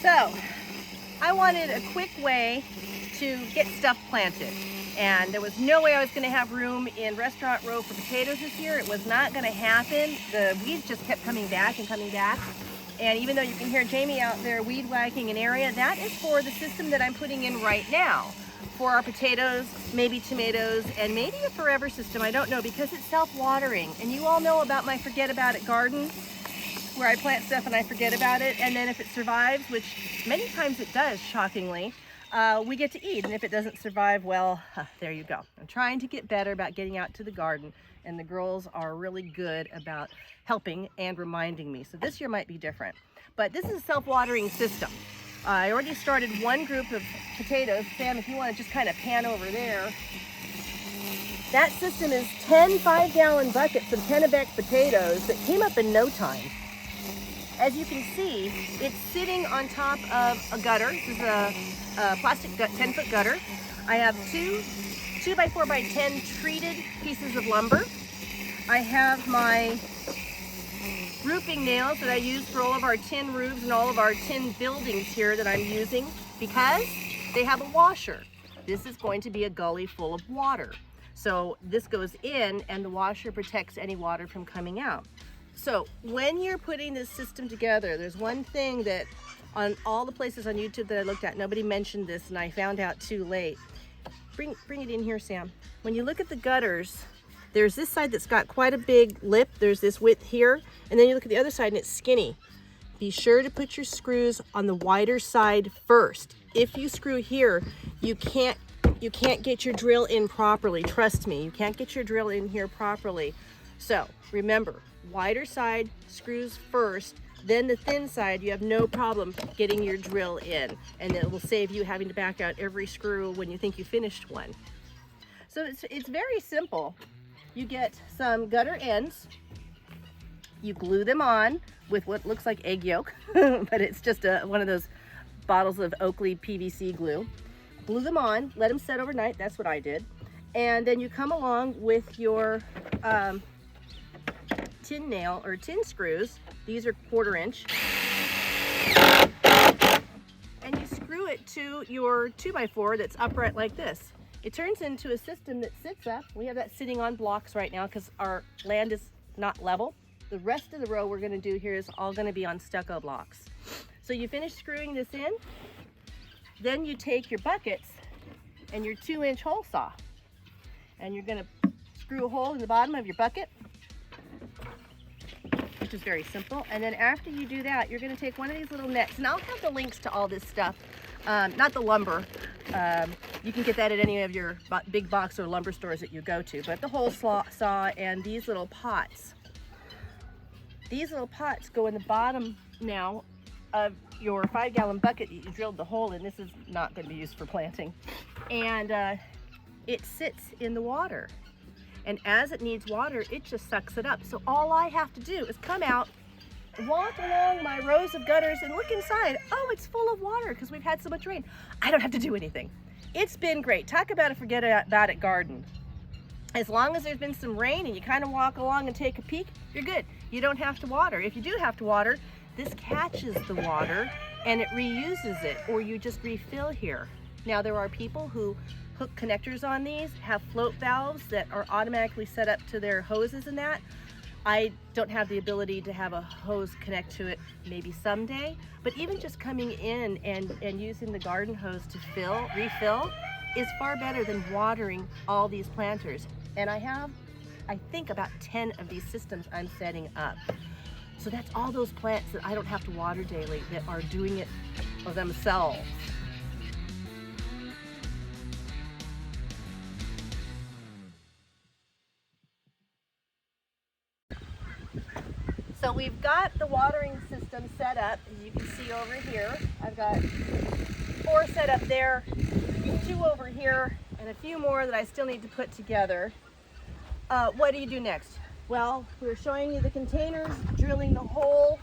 So, I wanted a quick way to get stuff planted, and there was no way I was going to have room in restaurant row for potatoes this year. It was not going to happen. The weeds just kept coming back and coming back, and even though you can hear Jamie out there weed whacking an area, that is for the system that I'm putting in right now for our potatoes, maybe tomatoes, and maybe a forever system. I don't know, because it's self-watering, and you all know about my forget about it garden, where I plant stuff and I forget about it, and then if it survives, which many times it does, shockingly, we get to eat. And if it doesn't survive, well, there you go. I'm trying to get better about getting out to the garden, and the girls are really good about helping and reminding me. So this year might be different. But this is a self-watering system. I already started one group of potatoes. Sam, if you want to just kind of pan over there. That system is 10 5-gallon buckets of Kennebec potatoes that came up in no time. As you can see, it's sitting on top of a gutter. This is a plastic 10-foot gutter. I have two 2x4x10 treated pieces of lumber. I have my roofing nails that I use for all of our tin roofs and all of our tin buildings here that I'm using, because they have a washer. This is going to be a gully full of water. So this goes in, and the washer protects any water from coming out. So when you're putting this system together, there's one thing that on all the places on YouTube that I looked at, nobody mentioned this, and I found out too late. Bring it in here, Sam. When you look at the gutters, there's this side that's got quite a big lip. There's this width here, and then you look at the other side and it's skinny. Be sure to put your screws on the wider side first. If you screw here, you can't get your drill in properly. Trust me, you can't get your drill in here properly. So remember, wider side, screws first, then the thin side, you have no problem getting your drill in, and it will save you having to back out every screw when you think you finished one. So it's very simple. You get some gutter ends, you glue them on with what looks like egg yolk, but it's just one of those bottles of Oakley PVC glue. Glue them on, let them set overnight, that's what I did. And then you come along with your tin nail or tin screws. These are 1/4 inch. And you screw it to your 2x4 that's upright like this. It turns into a system that sits up. We have that sitting on blocks right now because our land is not level. The rest of the row we're going to do here is all going to be on stucco blocks. So you finish screwing this in, then you take your buckets and your 2-inch hole saw, and you're going to screw a hole in the bottom of your bucket, which is very simple. And then after you do that, you're going to take one of these little nets, and I'll have the links to all this stuff, not the lumber. You can get that at any of your big box or lumber stores that you go to, but the hole saw and these little pots. These little pots go in the bottom now of your 5-gallon bucket that you drilled the hole in. This is not going to be used for planting. And it sits in the water. And as it needs water, it just sucks it up. So all I have to do is come out, walk along my rows of gutters and look inside. Oh, it's full of water because we've had so much rain. I don't have to do anything. It's been great. Talk about a forget about it garden. As long as there's been some rain and you kind of walk along and take a peek, you're good. You don't have to water. If you do have to water, this catches the water and it reuses it, or you just refill here. Now there are people who hook connectors on these, have float valves that are automatically set up to their hoses and that. I don't have the ability to have a hose connect to it, maybe someday, but even just coming in and using the garden hose to refill is far better than watering all these planters. And I have, I think, about 10 of these systems I'm setting up. So that's all those plants that I don't have to water daily that are doing it for themselves. So we've got the watering system set up, as you can see over here. I've got 4 set up there, 2 over here, and a few more that I still need to put together. What do you do next? Well, we were showing you the containers, drilling the hole,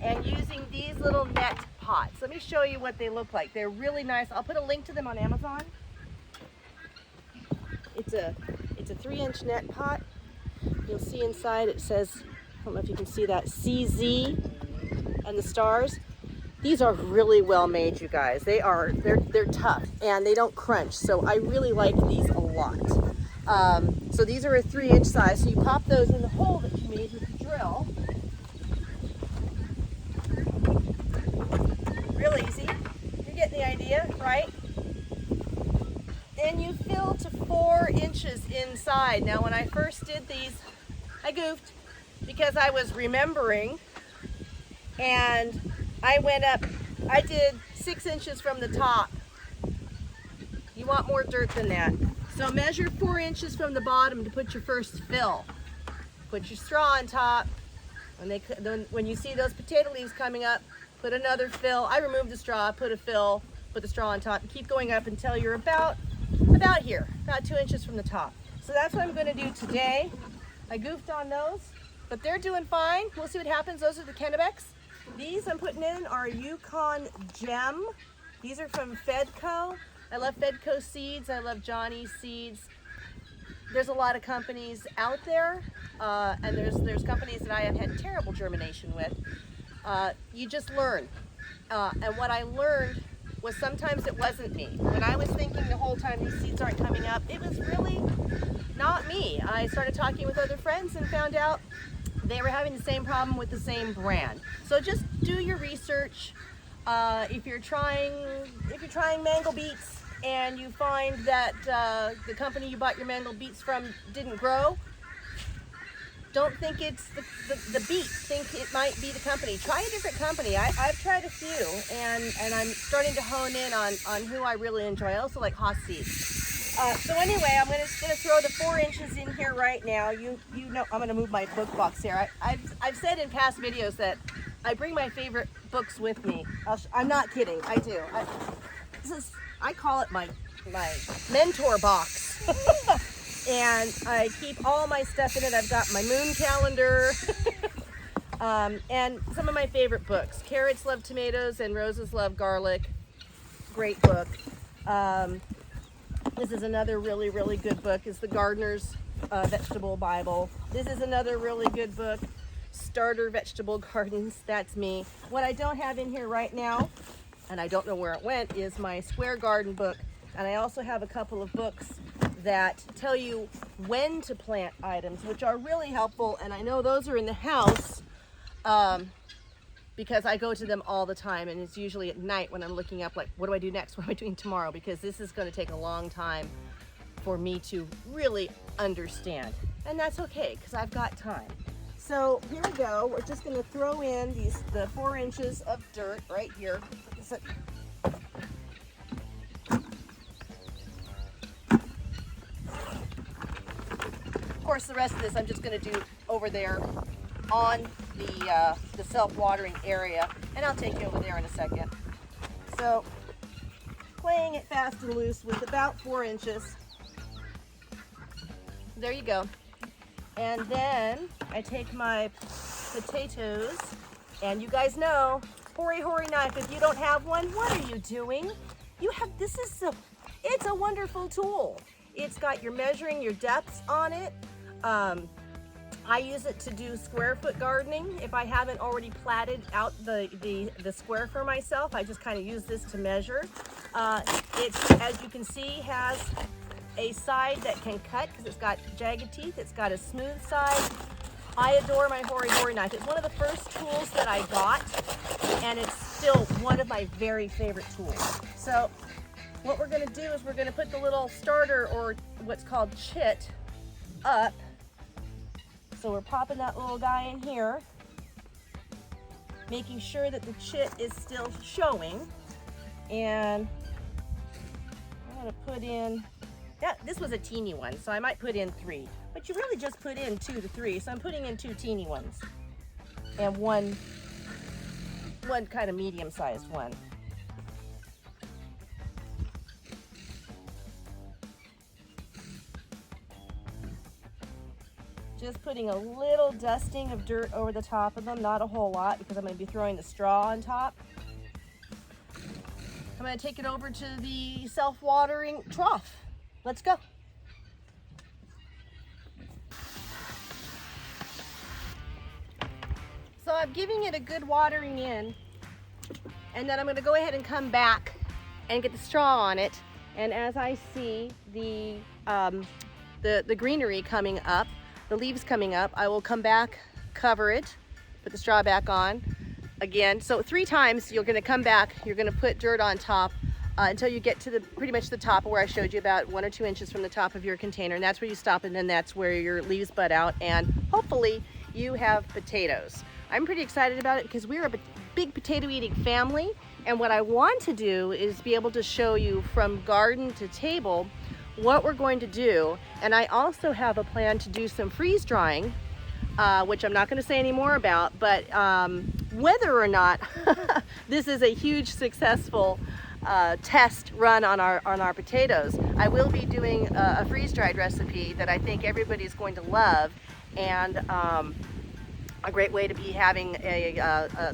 and using these little net pots. Let me show you what they look like. They're really nice. I'll put a link to them on Amazon. It's a 3-inch net pot. You'll see inside it says, I don't know if you can see that, CZ and the stars. These are really well made, you guys. They're tough and they don't crunch. So I really like these a lot. So these are a 3-inch size. So you pop those in the hole that you made with the drill. Real easy. You're getting the idea, right? Then you fill to 4 inches inside. Now, when I first did these, I goofed because I was remembering, and I went up, I did 6 inches from the top. You want more dirt than that. So measure 4 inches from the bottom to put your first fill. Put your straw on top. When you see those potato leaves coming up, put another fill. I removed the straw, put a fill, put the straw on top, and keep going up until you're about here, about 2 inches from the top. So that's what I'm going to do today. I goofed on those, but they're doing fine. We'll see what happens. Those are the Kennebecs. These I'm putting in are Yukon Gem. These are from Fedco. I love Fedco seeds. I love Johnny's seeds. There's a lot of companies out there, and there's companies that I have had terrible germination with. You just learn. And what I learned was sometimes it wasn't me. When I was thinking the whole time these seeds aren't coming up, it was really not me. I started talking with other friends and found out they were having the same problem with the same brand. So just do your research. If you're trying mango beets and you find that the company you bought your mango beets from didn't grow, don't think it's the beet. Think it might be the company. Try a different company. I've tried a few, and I'm starting to hone in on who I really enjoy. I also like Haas seeds. So anyway, I'm gonna throw the 4 inches in here right now. You know, I'm gonna move my book box here. I've said in past videos that I bring my favorite books with me. I'm not kidding. I do. I call it my mentor box. And I keep all my stuff in it. I've got my moon calendar and some of my favorite books. Carrots Love Tomatoes and Roses Love Garlic. Great book. This is another really, really good book. It's the Gardener's Vegetable Bible. This is another really good book. Starter Vegetable Gardens. That's me. What I don't have in here right now, and I don't know where it went, is my Square Garden book. And I also have a couple of books that tell you when to plant items, which are really helpful. And I know those are in the house because I go to them all the time, and it's usually at night when I'm looking up, like, what do I do next? What am I doing tomorrow? Because this is going to take a long time for me to really understand. And that's okay, because I've got time. So here we go. We're just going to throw in the 4 inches of dirt right here. Of course, the rest of this I'm just going to do over there on the self-watering area, and I'll take you over there in a second. So, playing it fast and loose with about 4 inches. There you go. And then I take my potatoes, and you guys know, hoary knife. If you don't have one, what are you doing? It's a wonderful tool. It's got your measuring, your depths on it. I use it to do square foot gardening. If I haven't already platted out the square for myself, I just kind of use this to measure. It, as you can see, has a side that can cut because it's got jagged teeth. It's got a smooth side. I adore my hoary knife. It's one of the first tools that I got, and it's still one of my very favorite tools. So what we're going to do is we're going to put the little starter, or what's called chit, up. So we're popping that little guy in here, making sure that the chit is still showing. And I'm going to put in, this was a teeny one, so I might put in 3. But you really just put in 2 to 3, so I'm putting in 2 teeny ones. And one kind of medium-sized one. Just putting a little dusting of dirt over the top of them, not a whole lot because I'm going to be throwing the straw on top. I'm going to take it over to the self-watering trough. Let's go. So I'm giving it a good watering in, and then I'm going to go ahead and come back and get the straw on it. And as I see the greenery coming up, the leaves coming up, I will come back, cover it, put the straw back on again. So 3 times you're going to come back, you're going to put dirt on top until you get to pretty much the top of where I showed you, about 1 or 2 inches from the top of your container, and that's where you stop, and then that's where your leaves bud out, and hopefully you have potatoes. I'm pretty excited about it because we're a big potato eating family, and what I want to do is be able to show you from garden to table what we're going to do. And I also have a plan to do some freeze drying, which I'm not going to say any more about, but whether or not this is a huge successful test run on our potatoes, I will be doing a freeze dried recipe that I think everybody's going to love, and a great way to be having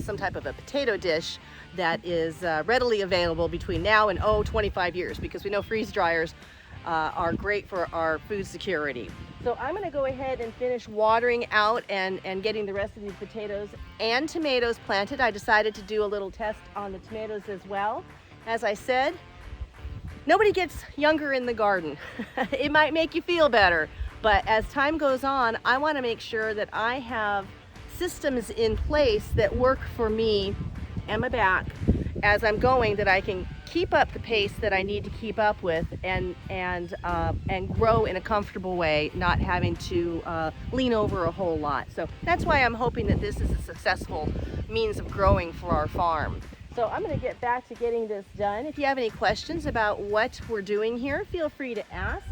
some type of a potato dish that is readily available between now and 25 years, because we know freeze dryers are great for our food security. So I'm going to go ahead and finish watering out and getting the rest of these potatoes and tomatoes planted. I decided to do a little test on the tomatoes as well. As I said, nobody gets younger in the garden. It might make you feel better, but as time goes on, I want to make sure that I have systems in place that work for me and my back as I'm going, that I can keep up the pace that I need to keep up with, and grow in a comfortable way, not having to lean over a whole lot. So that's why I'm hoping that this is a successful means of growing for our farm. So I'm going to get back to getting this done. If you have any questions about what we're doing here, feel free to ask.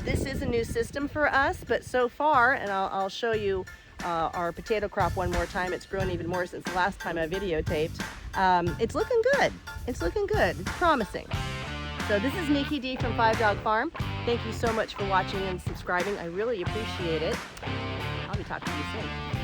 This is a new system for us, but so far, and I'll show you our potato crop one more time. It's grown even more since the last time I videotaped. It's looking good. It's looking good. It's promising. So this is Nikki D from 5 Dog Farm. Thank you so much for watching and subscribing. I really appreciate it. I'll be talking to you soon.